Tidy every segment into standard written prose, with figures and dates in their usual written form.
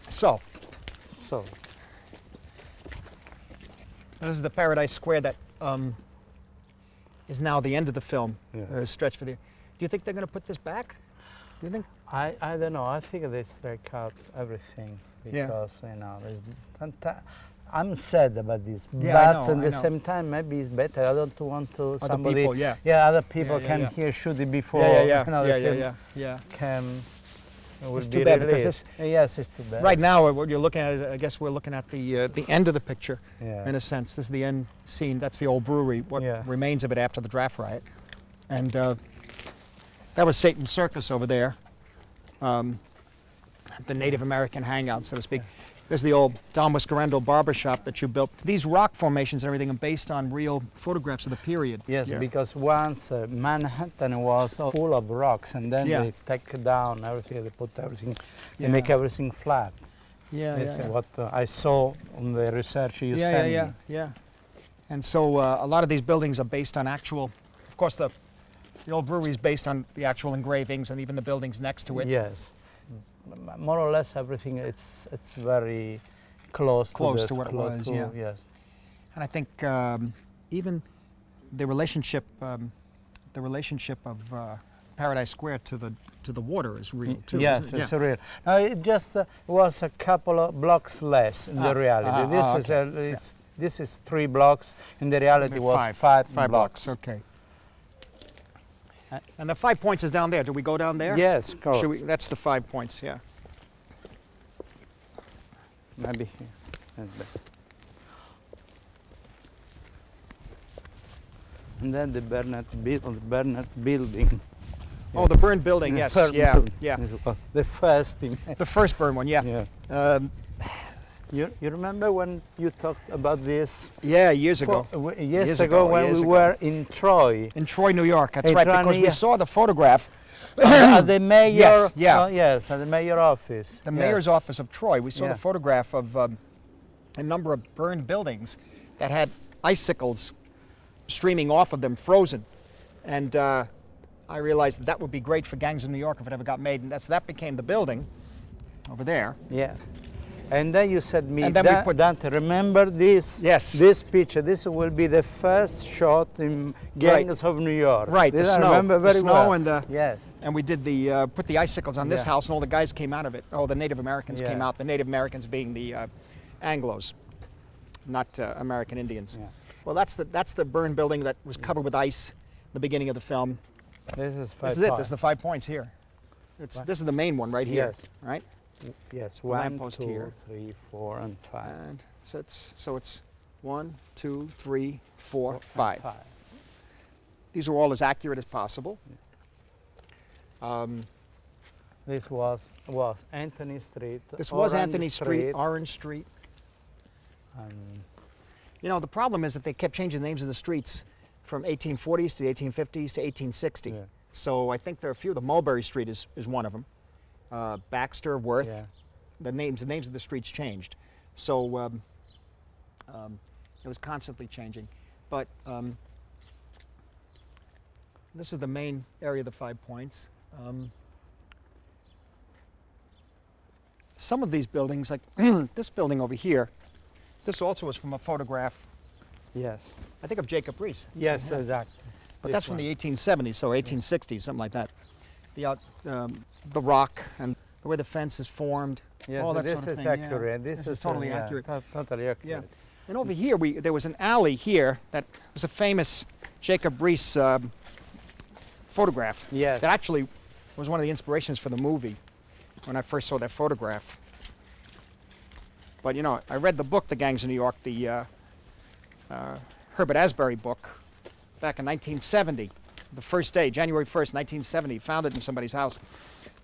So, So, this is the Paradise Square that is now the end of the film, Yeah. stretch for the. Do you think they're going to put this back? Do you think? I don't know. I think they strike out everything Yeah. because I'm sad about this, Yeah, but I know, at I the know. same time maybe it's better. I don't want to Other somebody. people, yeah. Yeah, other people yeah, can yeah. hear shoot it before. Yeah, another film yeah. Can. Will It's be too bad because released. Yes, it's too bad. Right now, what you're looking at is, I guess we're looking at the end of the picture, Yeah. in a sense. This is the end scene. That's the old brewery, what Yeah. remains of it after the draft riot. And that was Satan's Circus over there, the Native American hangout, so to speak. There's the old Don Whiskerando barber shop that you built. These rock formations and everything are based on real photographs of the period. Yes, Yeah. because once Manhattan was full of rocks, and then Yeah. they take down everything, they put everything, they Yeah. make everything flat. Yeah, This yeah, is yeah. what I saw on the research you Yeah, sent yeah, me. yeah. And so a lot of these buildings are based on actual, of course, the old brewery is based on the actual engravings and even the buildings next to it. Yes, more or less everything. It's very close To what it was, yeah. Yes. And I think even the relationship of Paradise Square to the water is real too. Yes, isn't it? it's real. No, it just was a couple of blocks less in the reality. This is 3 blocks. In the reality, was five blocks. Okay. And the 5 points is down there. Do we go down there? Yes, of course. That's the 5 points. Yeah. Maybe here. And there. And then the Bernat building. Oh, the burned building. Yes. Burned Yeah. building. Yeah. The first thing. The first burned one. Yeah. Yeah. You remember when you talked about this? Yeah. Years ago. Years ago when we were in Troy. In Troy, New York. That's In right. Troy, Because New we York. saw the photograph. At the mayor. Yes, yeah. Yes, at the mayor office. The yes. mayor's office of Troy. We saw Yeah. the photograph of a number of burned buildings that had icicles streaming off of them, frozen. And I realized that would be great for Gangs of New York if it ever got made. And that became the building over there. Yeah. And then you said me, And then we put- Dante, remember this? Yes. This picture. This will be the first shot in Gangs of New York. Right, the This I snow. remember The very snow well. and the- Yes. And we did put the icicles on this Yeah. house, and all the guys came out of it. Oh, the Native Americans came Yeah. out. The Native Americans being the Anglos, not American Indians. Yeah. Well, that's the burned building that was covered with ice. The beginning of the film. This is 5 This is it. This is the 5 points here. This is the main one right here. Yes. Right. Yes, lamppost 1, 2, here. 3, 4, and 5. And so it's 1, 2, 3, 4, 5. These are all as accurate as possible. This was Anthony Street. This was Orange Anthony Street, Orange Street. and You know, the problem is that they kept changing the names of the streets from 1840s to the 1850s to 1860. Yeah. So I think there are a few. The Mulberry Street is one of them. Baxter, Worth. Yeah. The names of the streets changed. So it was constantly changing. But this is the main area of the 5 points. Some of these buildings, like this building over here, this also was from a photograph, Yes. I think, of Jacob Riis. Yes, exactly. But that's from the 1870s, so 1860s, something like that. The rock and the way the fence is formed, Yes, all that this sort of is thing. accurate. Yeah. This is totally accurate. Totally accurate. Yeah. And over here, there was an alley here that was a famous Jacob Riis photograph. Yes. That actually was one of the inspirations for the movie when I first saw that photograph. But you know, I read the book, The Gangs of New York, the Herbert Asbury book, back in 1970. The first day, January 1st, 1970, found it in somebody's house.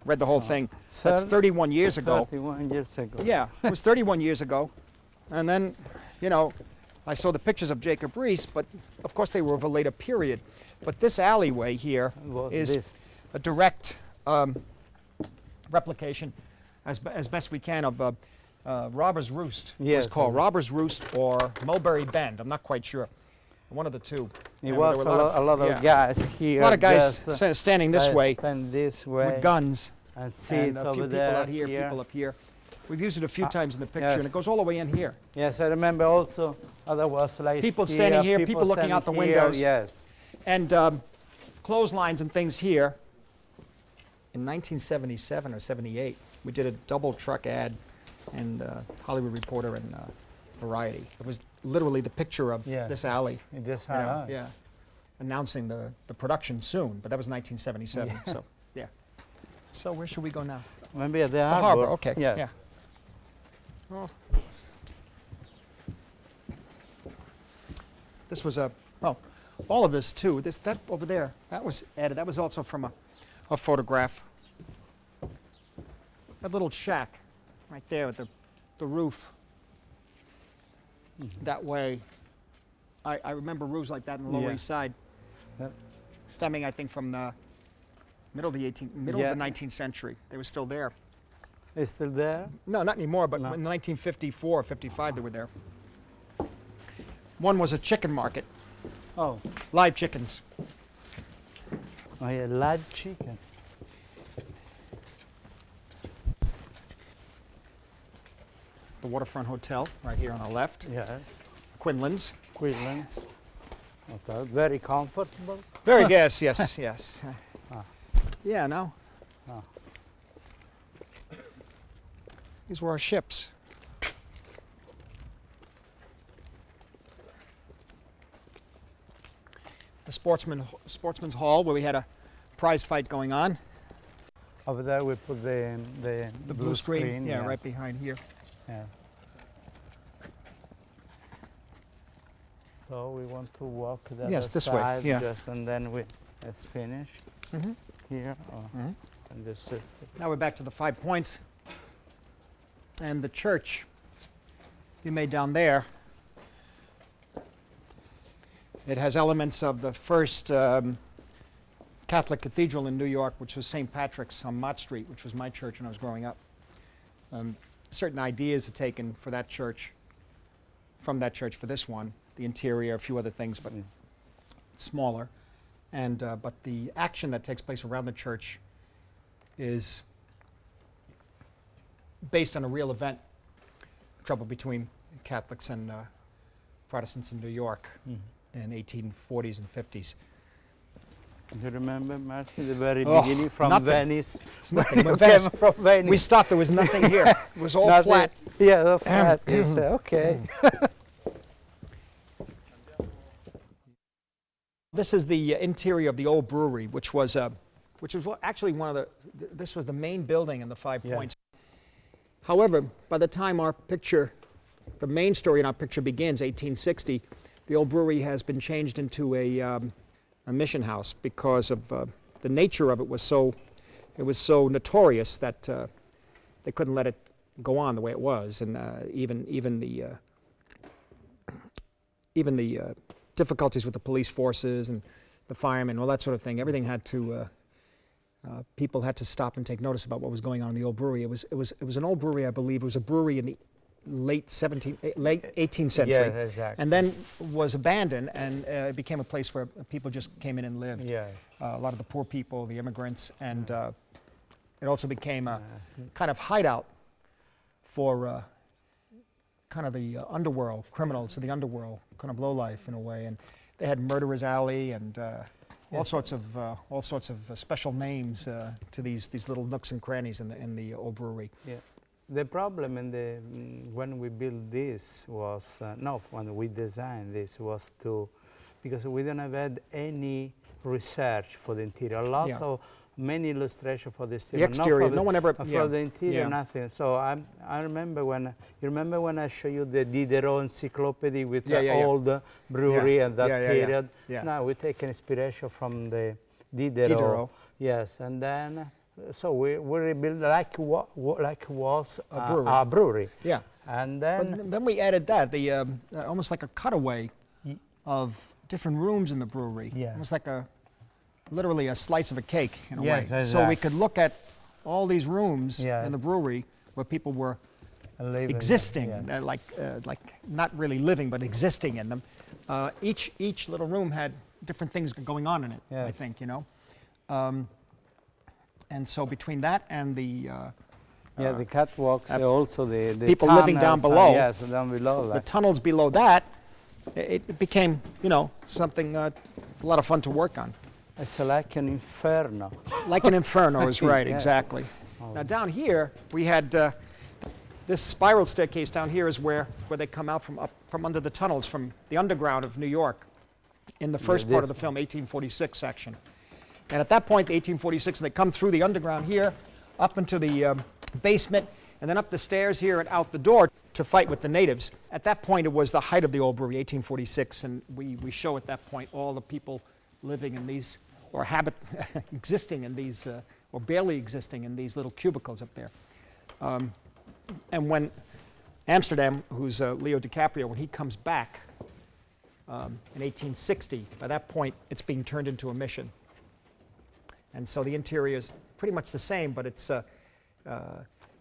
Read the whole thing. That's 31 years ago. 31 years ago. Yeah, it was 31 years ago. And then, you know, I saw the pictures of Jacob Riis, but of course they were of a later period. But this alleyway here Was is this. a direct replication, as best we can, of Robber's Roost. Yes, It was called Robber's Roost or Mulberry Bend. I'm not quite sure. One of the two. It And was there were a lot of yeah. guys here. A lot of guys just, standing this way Stand this way. with guns. And see And it a few over people there. out here, people up here. We've used it a few times in the picture, yes. and it goes all the way in here. Yes, I remember also there was like People standing here, people looking out the windows. Yes. And clotheslines and things here. In 1977 or 78, we did a double truck ad in Hollywood Reporter and Variety. It was literally the picture of this alley. This you know, alley. yeah. Announcing the production soon, but that was 1977. Yeah. So, yeah. So where should we go now? Maybe at the The harbor. harbor, okay. Yeah. Yeah. Oh. This was well, all of this too. That over there, that was added. That was also from a photograph. That little shack right there with the roof. That way, I remember roofs like that in the Lower East Side, stemming, I think, from the middle of the 19th century. They were still there. It's still there? No, not anymore, but No. in 1954, 55, they were there. One was a chicken market, Oh. live chickens. Oh yeah, live chicken. The Waterfront Hotel, right here on the left. Yes. Quinlan's. Queenslands. Okay. Very comfortable. Very, yes, yes, yes. Ah. Yeah, no. Ah. These were our ships. The Sportsman's Hall, where we had a prize fight going on. Over there we put the Blue screen, yeah, yes. right behind here. Yeah. So we want to walk the Yes, other this way, side, yeah. just, and then it's finished here. Mhm. And just sit. Now we're back to the 5 points. And the church you made down there, it has elements of the first Catholic cathedral in New York, which was St. Patrick's on Mott Street, which was my church when I was growing up. Certain ideas are taken for that church, from that church for this one, the interior, a few other things, but smaller. And but the action that takes place around the church is based on a real event, trouble between Catholics and Protestants in New York in 1840s and 50s. Do you remember, Martin, the very Oh, beginning from nothing. Venice? It's nothing. You But came Venice, from Venice. we stopped, there was nothing here. It was all Nothing. flat. Yeah, all flat. You say, okay. This is the interior of the old brewery, which was actually one of this was the main building in the 5 Yeah. points. However, by the time our picture, the main story in our picture begins, 1860, the old brewery has been changed into a mission house because of the nature of it was so notorious that they couldn't let it go on the way it was, and even the difficulties with the police forces and the firemen, all that sort of thing. Everything had to. People had to stop and take notice about what was going on in the old brewery. It was an old brewery, I believe. It was a brewery in the late 18th century, Yeah, exactly. and then was abandoned, and it became a place where people just came in and lived. Yeah. A lot of the poor people, the immigrants, and it also became a kind of hideout for kind of the underworld, criminals of the underworld, kind of lowlife in a way. And they had Murderer's Alley and all sorts of special names to these little nooks and crannies in the old brewery. Yeah. The problem when we built this was, when we designed this was because we didn't have had any research for the interior. A lot of many illustration for the exterior. The exterior, no one ever. For the interior, nothing. So I remember when I showed you the Diderot encyclopedia with the old brewery and that period. Yeah. Now we take an inspiration from the Diderot. Yes, and then so we rebuilt like was a brewery. Yeah. And But then we added that the almost like a cutaway of different rooms in the brewery. Yeah. Almost like literally a slice of a cake in a way. Exactly. So we could look at all these rooms in the brewery where people were existing, like not really living, but existing in them. Each little room had different things going on in it. I think, you know. And so between that and the Yeah, the catwalks, also the people living down tunnels, below. yes, down below The that. tunnels below that, it became, you know, something a lot of fun to work on. It's like an inferno. Like an inferno is right, Yeah. exactly. Now down here, we had this spiral staircase down here is where they come out from under the tunnels, from the underground of New York, in the first part of the film, 1846 section. And at that point, the 1846, they come through the underground here, up into the basement, and then up the stairs here and out the door to fight with the natives. At that point, it was the height of the old brewery, 1846, and we show at that point all the people living in these, or existing in these, or barely existing in these little cubicles up there. And when Amsterdam, who's Leo DiCaprio, when he comes back in 1860, by that point, it's being turned into a mission. And so the interior is pretty much the same, but it's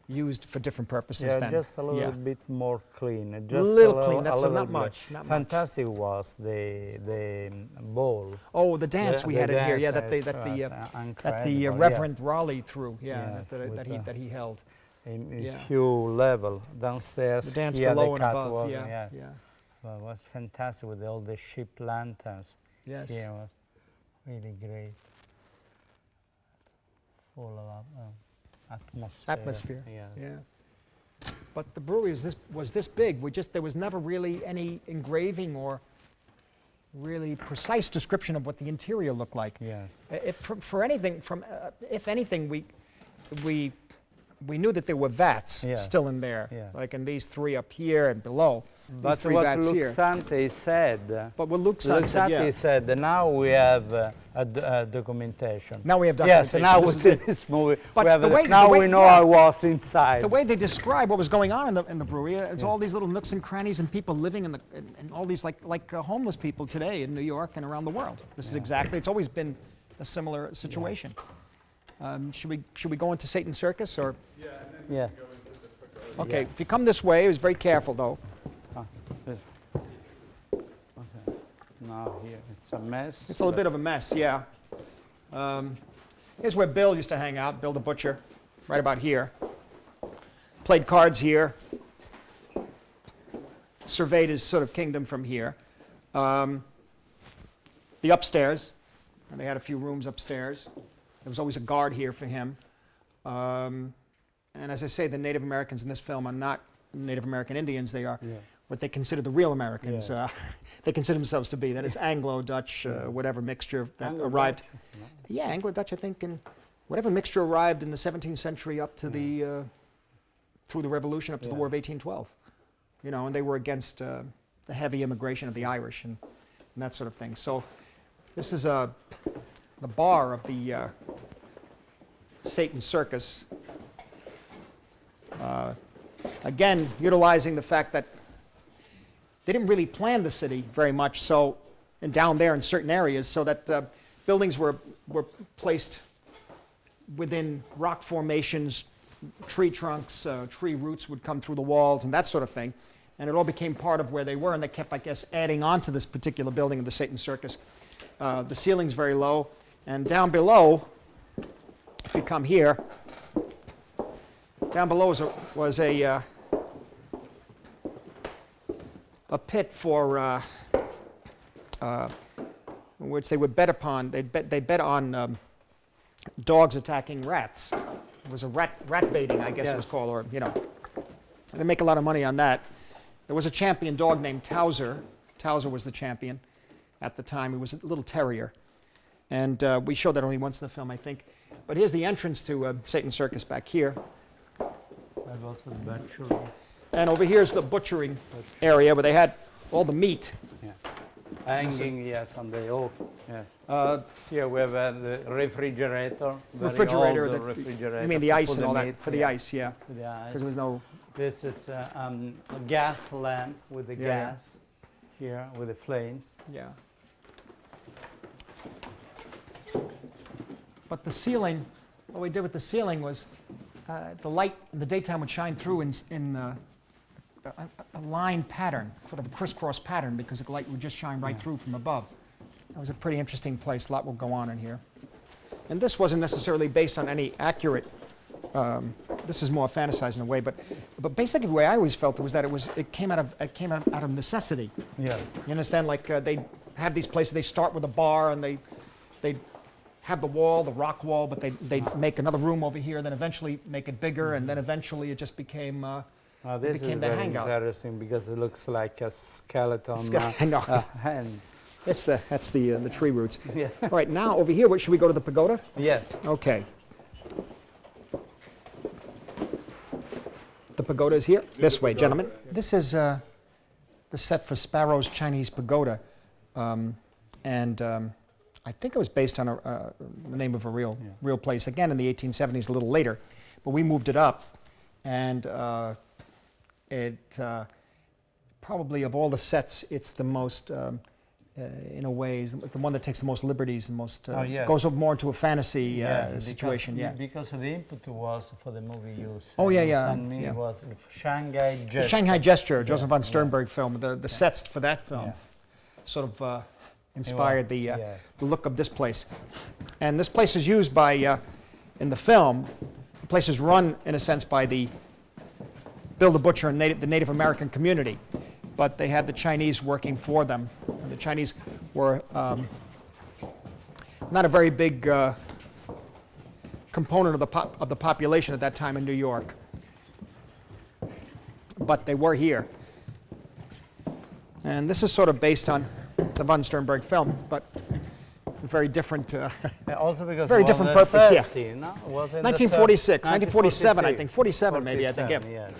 used for different purposes Yeah, then. just a little bit more clean. Just a little clean, that's not much. Fantastic was the ball. Oh, the dance we had in here, yeah, that the Reverend Raleigh threw, Yes, that he held. A few level downstairs. The dance here, below the and above, catwalk, yeah. Well, it was fantastic with all the ship lanterns. Yes. Yeah, it was really great. Full of atmosphere. Yeah. But the brewery was this big. There was never really any engraving or really precise description of what the interior looked like. Yeah. If anything, we knew that there were vats still in there, like in these three up here and below. But these three what vats here. Luxante said, But what Luxante said, now we have a documentation. Now we have documentation. Yes, now with this movie, But we have the way, we know I was inside. The way they describe what was going on in the brewery, it's all these little nooks and crannies and people living in all these like homeless people today in New York and around the world. This is exactly. It's always been a similar situation. Should we go into Satan's Circus or? Yeah. Okay. If you come this way, be very careful though. Okay. Now here it's a mess. It's a little bit of a mess, yeah. Here's where Bill used to hang out, Bill the Butcher, right about here. Played cards here. Surveyed his sort of kingdom from here. The upstairs, and they had a few rooms upstairs. There was always a guard here for him. And as I say, the Native Americans in this film are not Native American Indians. They are what they consider the real Americans. They consider themselves to be. That is Anglo-Dutch, whatever mixture that arrived. Yeah, Anglo-Dutch, I think, and whatever mixture arrived in the 17th century up to through the Revolution up to the War of 1812. You know, and they were against the heavy immigration of the Irish and that sort of thing. So this is the bar of the Satan's Circus. Again, utilizing the fact that they didn't really plan the city very much, so and down there in certain areas, so that buildings were placed within rock formations, tree trunks, tree roots would come through the walls, and that sort of thing, and it all became part of where they were, and they kept, I guess, adding on to this particular building of the Satan's Circus. The ceiling's very low, and down below, if you come here, down below was a pit for which they would bet upon. They bet on dogs attacking rats. It was a rat baiting, I guess it was called, or you know, they make a lot of money on that. There was a champion dog named Towser. Towser was the champion at the time. He was a little terrier, and we showed that only once in the film, I think. But here's the entrance to Satan's Circus back here. I've also butchery. And over here's the butchering area where they had all the meat. Yeah. Hanging, yes, on the oak. Yeah. Here we have the refrigerator. Refrigerator. Refrigerator. You mean the ice for and the all that? meat, For the ice, yeah. For the ice. Because there was no. This is a gas lamp with the gas here with the flames. Yeah. But the ceiling, what we did with the ceiling was the light in the daytime would shine through in a line pattern, sort of a crisscross pattern, because the light would just shine right through from above. That was a pretty interesting place. A lot will go on in here. And this wasn't necessarily based on any accurate this is more fantasized in a way, but basically the way I always felt it was that it came out of necessity. Yeah. You understand? Like they have these places. They start with a bar, and they have the wall, the rock wall, but they make another room over here, then eventually make it bigger, and then eventually it just became. This became is the very hangout. interesting because it looks like a skeleton I know. hand. That's the tree roots. Yeah. All right, now over here, should we go to the pagoda? Yes. Okay. The pagoda is here. This way, gentlemen. This is the set for Sparrow's Chinese Pagoda, and I think it was based on the name of a real place. Again, in the 1870s, a little later, but we moved it up, and it probably of all the sets, it's the most. In a way, is the one that takes the most liberties and most goes more into a fantasy situation. Because the input was for the movie used. Oh yeah. And me was Shanghai Gesture. The Shanghai Gesture, Joseph von Sternberg film. The sets for that film sort of inspired the look of this place. And this place is used by in the film. The place is run in a sense by the Bill the Butcher and the Native American community. But they had the Chinese working for them. And the Chinese were not a very big component of the population at that time in New York, but they were here. And this is sort of based on the von Sternberg film, but very different. Also because very different purpose. 30, no? 1946, 1947, I think, 47 maybe. I think. Yeah.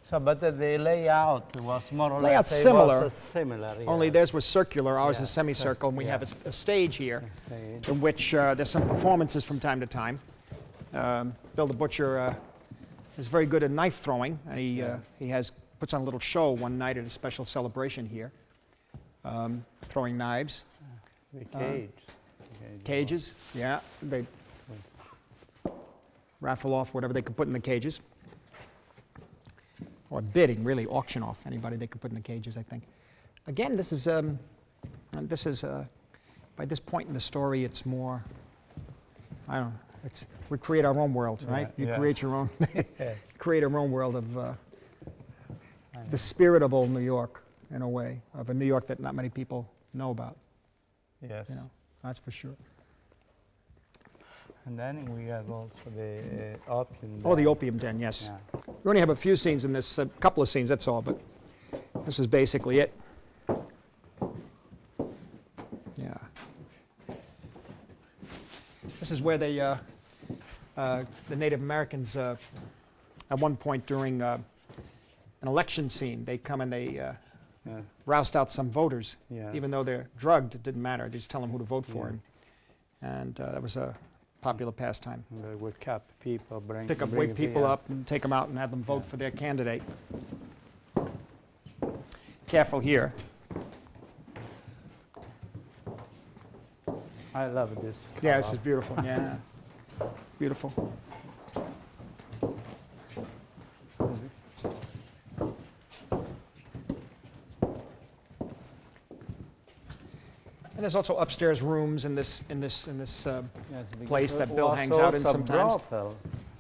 So, but the layout was more or Layout's less similar. Similar. Yeah. Only theirs was circular, ours is semicircle, and we have a stage here in which there's some performances from time to time. Bill the Butcher is very good at knife throwing, and he puts on a little show one night at a special celebration here, throwing knives. The cage. Cages, yeah. They raffle off whatever they could put in the cages. Or bidding, really, auction off anybody they could put in the cages, I think. Again, this is by this point in the story, it's more, I don't know, we create our own world, right? You create your own, create our own world of the spirit of old New York, in a way, of a New York that not many people know about. Yes. You know, that's for sure. And then we have also the opium den. Oh, the opium den, yes. Yeah. We only have a few scenes in this, a couple of scenes, that's all, but this is basically it. Yeah. This is where they, the Native Americans, at one point during an election scene, they come and they roust out some voters. Yeah. Even though they're drugged, it didn't matter. They just tell them who to vote for. And that was a popular pastime. They would cap people, Wake people up and take them out and have them vote for their candidate. Careful here. I love this. Yeah, this is beautiful. Yeah, beautiful. And there's also upstairs rooms in this place that Bill hangs out in sometimes.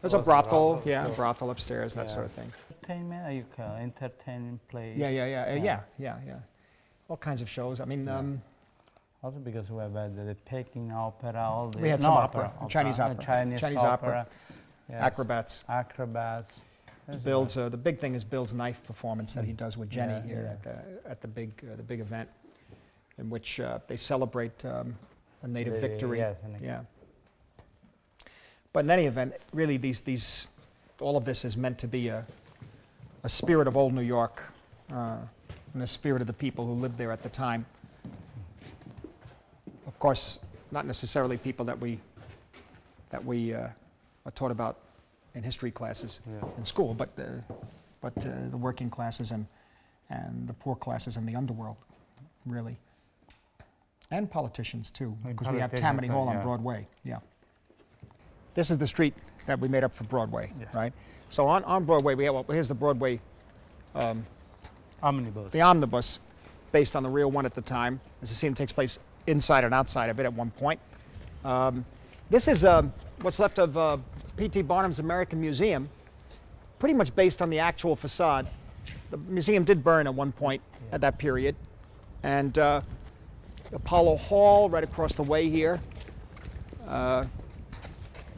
There's a brothel, brothel upstairs, that sort of thing. Entertainment, you can entertaining place. Yeah. All kinds of shows. I mean, also because we have the Peking opera, all the we had some opera, Chinese opera, Chinese opera, acrobats. Bill's the big thing is Bill's knife performance that he does with Jenny here at the big event, in which they celebrate a native victory. Yeah. But in any event, really, all of this is meant to be a spirit of old New York, and a spirit of the people who lived there at the time. Of course, not necessarily people that we are taught about in history classes in school, but the working classes and the poor classes and the underworld, really. And politicians, too, because we have Tammany Hall on Broadway. Yeah. This is the street that we made up for Broadway, right? So on Broadway, here's the Broadway omnibus. The omnibus, based on the real one at the time. As the scene takes place inside and outside of it at one point. This is what's left of P.T. Barnum's American Museum, pretty much based on the actual facade. The museum did burn at one point at that period. And Apollo Hall right across the way here.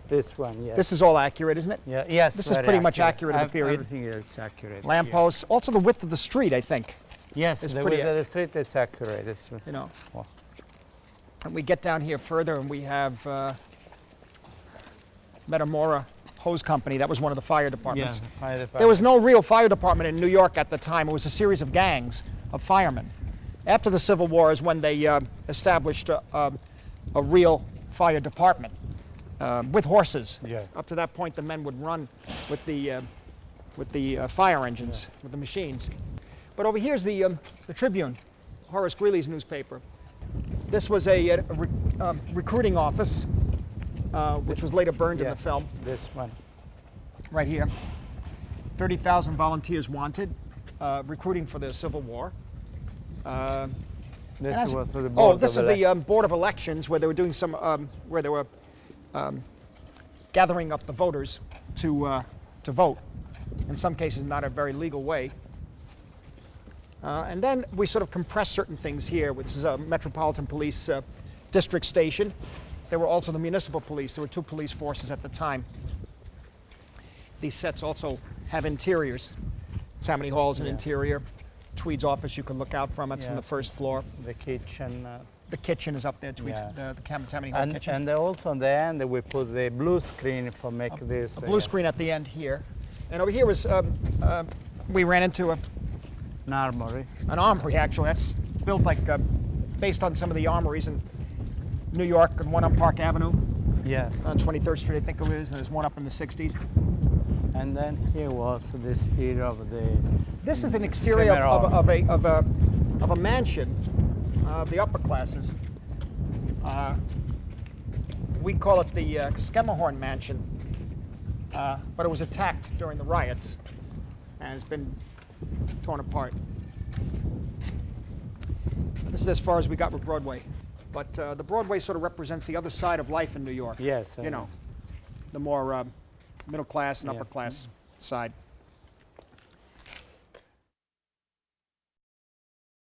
This one, yes. This is all accurate, isn't it? Yeah, yes. This is very pretty much accurate of the period. Everything is accurate. Lampposts, also the width of the street, I think. Yes, It's the pretty width of the street is accurate. You know. Wow. And we get down here further and we have Metamora Hose Company. That was one of the fire departments. Yeah, fire department. There was no real fire department in New York at the time. It was a series of gangs of firemen. After the Civil War is when they established a real fire department with horses. Yeah. Up to that point, the men would run with the fire engines, with the machines. But over here's the Tribune, Horace Greeley's newspaper. This was a recruiting office, which was later burned in the film. This one. Right here. 30,000 volunteers wanted, recruiting for the Civil War. This was the board. Oh, this was the Board of Elections, where they were doing some, where they were gathering up the voters to vote. In some cases, not a very legal way. And then we sort of compress certain things here. This is a Metropolitan Police district station. There were also the municipal police. There were two police forces at the time. These sets also have interiors. Tammany Hall is an interior. Tweed's office you can look out from. That's from the first floor. The kitchen. The kitchen is up there. Tweed's, the Tammany Hall kitchen. And also on the end we put the blue screen for make this. A blue screen at the end here. And over here was, we ran into an armory. An armory, actually. That's built like, based on some of the armories in New York, and one on Park Avenue. Yes. On 23rd Street, I think it is, and there's one up in the 60s. And then here was the exterior of the. This is an exterior of a mansion of the upper classes. We call it the Skemmerhorn Mansion, but it was attacked during the riots and has been torn apart. This is as far as we got with Broadway, but the Broadway sort of represents the other side of life in New York. Yes. You know, the more middle class and upper class side.